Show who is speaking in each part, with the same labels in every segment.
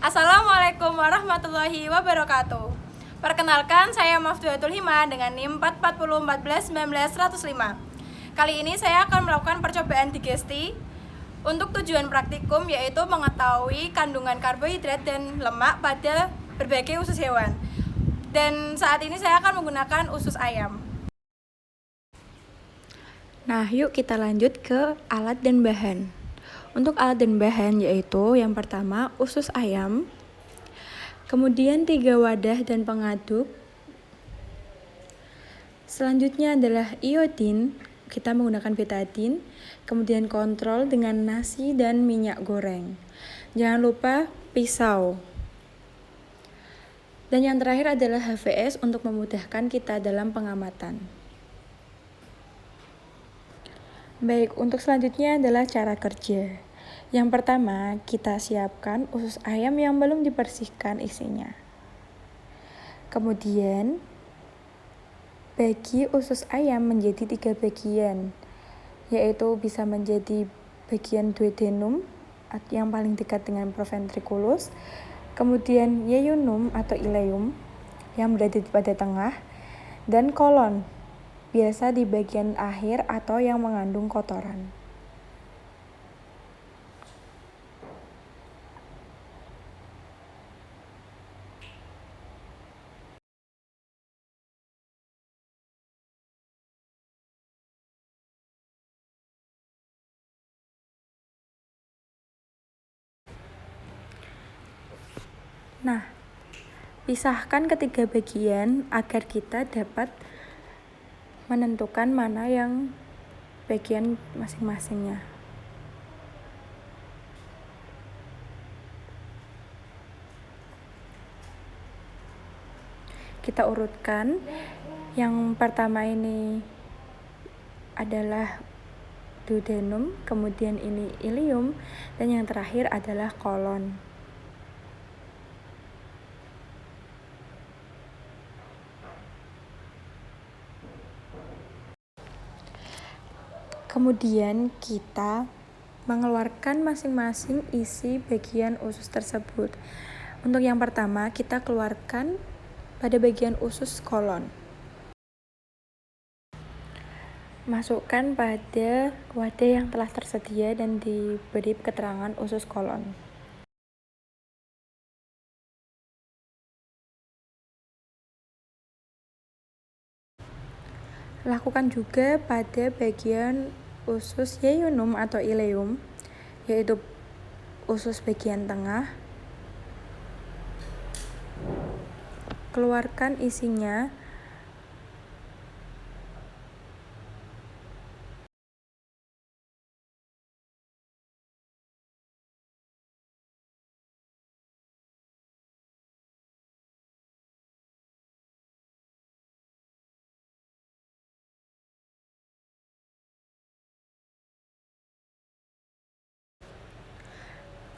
Speaker 1: Assalamualaikum warahmatullahi wabarakatuh. Perkenalkan, saya Maftuhatul Hima dengan NIM 44014190105. Kali ini saya akan melakukan percobaan digesti untuk tujuan praktikum, yaitu mengetahui kandungan karbohidrat dan lemak pada berbagai usus hewan. Dan saat ini saya akan menggunakan usus ayam.
Speaker 2: Nah, yuk kita lanjut ke alat dan bahan. Untuk alat dan bahan yaitu yang pertama usus ayam, kemudian 3 wadah dan pengaduk. Selanjutnya adalah iodin, kita menggunakan betadin, kemudian kontrol dengan nasi dan minyak goreng. Jangan lupa pisau. Dan yang terakhir adalah HVS untuk memudahkan kita dalam pengamatan. Baik, untuk selanjutnya adalah cara kerja. Yang pertama, kita siapkan usus ayam yang belum dibersihkan isinya. Kemudian, bagi usus ayam menjadi 3 bagian, yaitu bisa menjadi bagian duodenum yang paling dekat dengan proventriculus, kemudian yeyunum atau ileum yang berada pada tengah, dan kolon, biasa di bagian akhir atau yang mengandung kotoran. Nah, pisahkan ketiga bagian agar kita dapat menentukan mana yang bagian masing-masingnya. Kita urutkan. Yang pertama ini adalah duodenum, kemudian ini ileum, dan yang terakhir adalah kolon. Kemudian kita mengeluarkan masing-masing isi bagian usus tersebut. Untuk yang pertama, kita keluarkan pada bagian usus kolon. Masukkan pada wadah yang telah tersedia dan diberi keterangan usus kolon. Lakukan juga pada bagian usus yeyunum atau ileum, yaitu usus bagian tengah. Keluarkan isinya.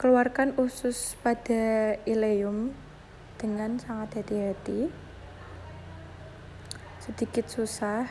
Speaker 2: Keluarkan usus pada ileum dengan sangat hati-hati. Sedikit susah.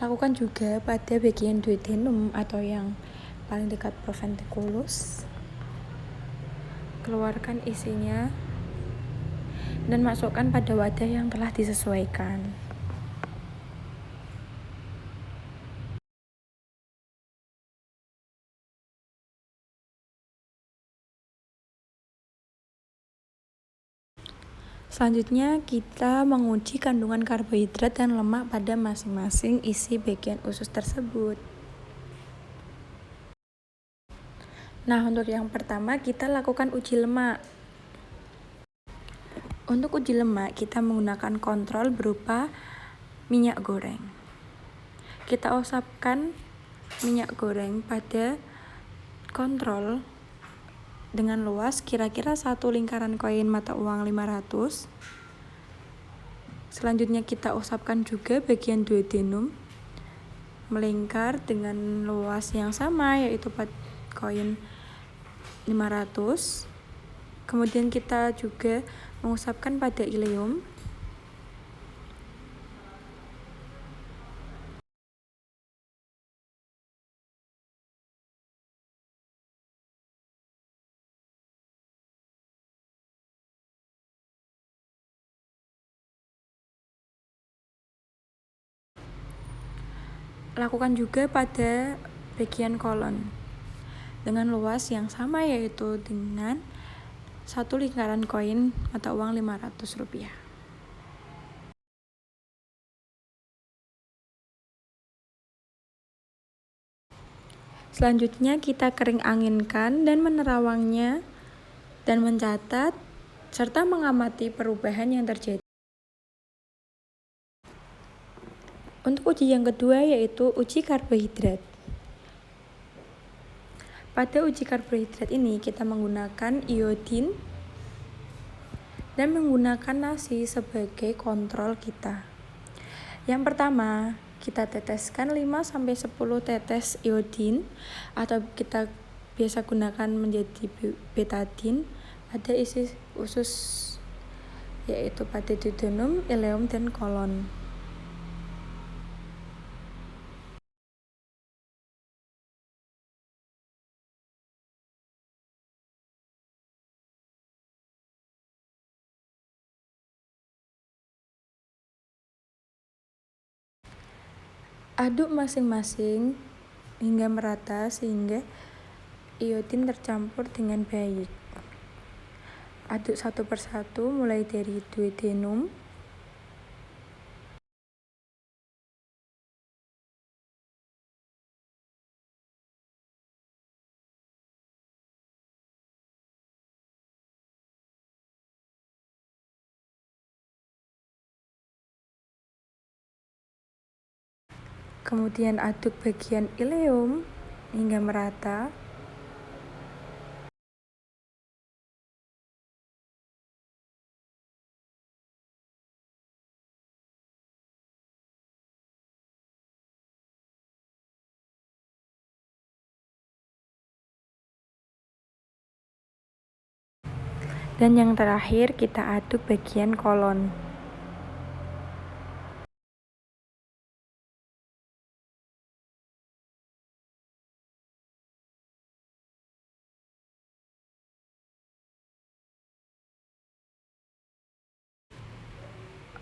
Speaker 2: Lakukan juga pada bagian duodenum atau yang paling dekat proventriculus. Keluarkan isinya dan masukkan pada wadah yang telah disesuaikan. Selanjutnya, kita menguji kandungan karbohidrat dan lemak pada masing-masing isi bagian usus tersebut. Nah, untuk yang pertama kita lakukan uji lemak. Untuk uji lemak, kita menggunakan kontrol berupa minyak goreng. Kita usapkan minyak goreng pada kontrol dengan luas kira-kira 1 lingkaran koin mata uang 500. Selanjutnya kita usapkan juga bagian duodenum melingkar dengan luas yang sama, yaitu koin 500. Kemudian kita juga mengusapkan pada ileum. Lakukan juga pada bagian kolon dengan luas yang sama, yaitu dengan 1 lingkaran koin mata uang Rp500. Selanjutnya kita kering anginkan dan menerawangnya dan mencatat serta mengamati perubahan yang terjadi. Untuk uji yang kedua yaitu uji karbohidrat. Pada uji karbohidrat ini kita menggunakan iodin dan menggunakan nasi sebagai kontrol kita. Yang pertama, kita teteskan 5-10 tetes iodin atau kita biasa gunakan menjadi betadin pada isi usus, yaitu pada duodenum, ileum, dan kolon. Aduk masing-masing hingga merata sehingga iodin tercampur dengan baik. Aduk satu persatu mulai dari duodenum, kemudian aduk bagian ileum hingga merata. Dan yang terakhir kita aduk bagian kolon.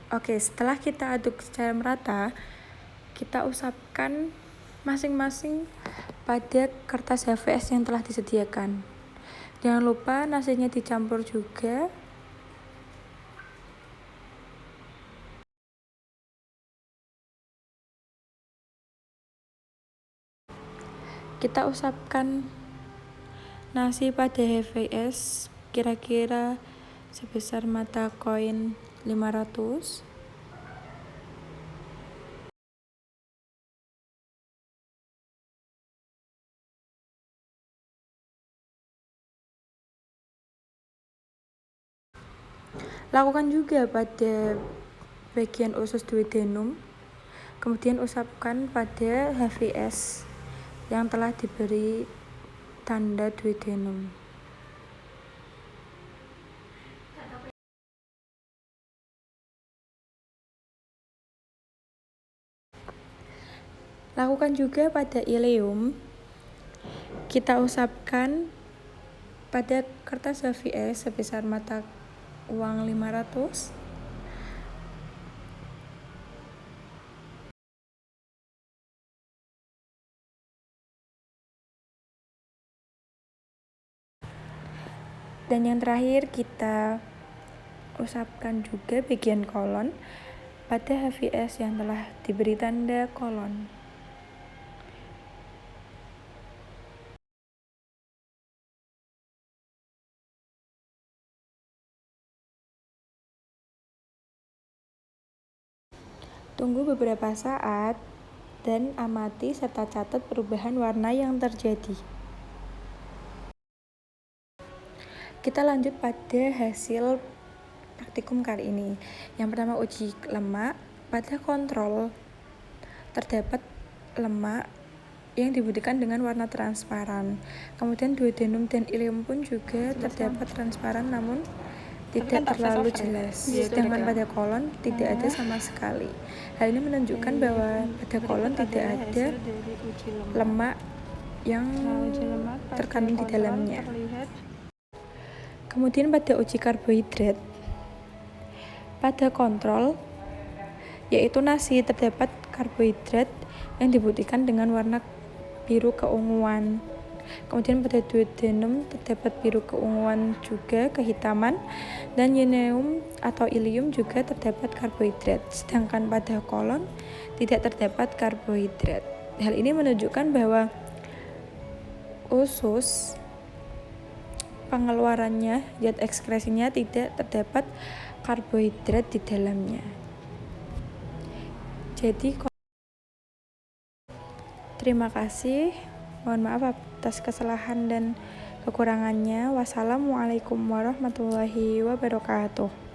Speaker 2: Oke, setelah kita aduk secara merata, kita usapkan masing-masing pada kertas HVS yang telah disediakan. Jangan lupa nasinya dicampur juga. Kita usapkan nasi pada HVS kira-kira sebesar mata koin 500. Lakukan juga pada bagian usus duodenum. Kemudian usapkan pada HVS yang telah diberi tanda duodenum. Lakukan juga pada ileum. Kita usapkan pada kertas HVS sebesar mata uang 500. Dan yang terakhir kita usapkan juga bagian kolon pada HVS yang telah diberi tanda kolon. Tunggu beberapa saat dan amati serta catat perubahan warna yang terjadi. Kita lanjut pada hasil praktikum kali ini. Yang pertama uji lemak. Pada kontrol terdapat lemak yang dibuktikan dengan warna transparan. Kemudian duodenum dan ileum pun juga terdapat transparan namun tidak terlalu jelas. Sedangkan pada kolon tidak ada sama sekali. Hal ini menunjukkan bahwa pada kolon tidak ada lemak yang terkandung di dalamnya. Kemudian pada uji karbohidrat, pada kontrol yaitu nasi terdapat karbohidrat yang dibuktikan dengan warna biru keunguan. Kemudian pada duodenum terdapat biru keunguan juga kehitaman, dan ileum atau ileum juga terdapat karbohidrat. Sedangkan pada kolon tidak terdapat karbohidrat. Hal ini menunjukkan bahwa usus pengeluarannya, zat ekskresinya tidak terdapat karbohidrat di dalamnya. Jadi terima kasih. Mohon maaf atas kesalahan dan kekurangannya. Wassalamualaikum warahmatullahi wabarakatuh.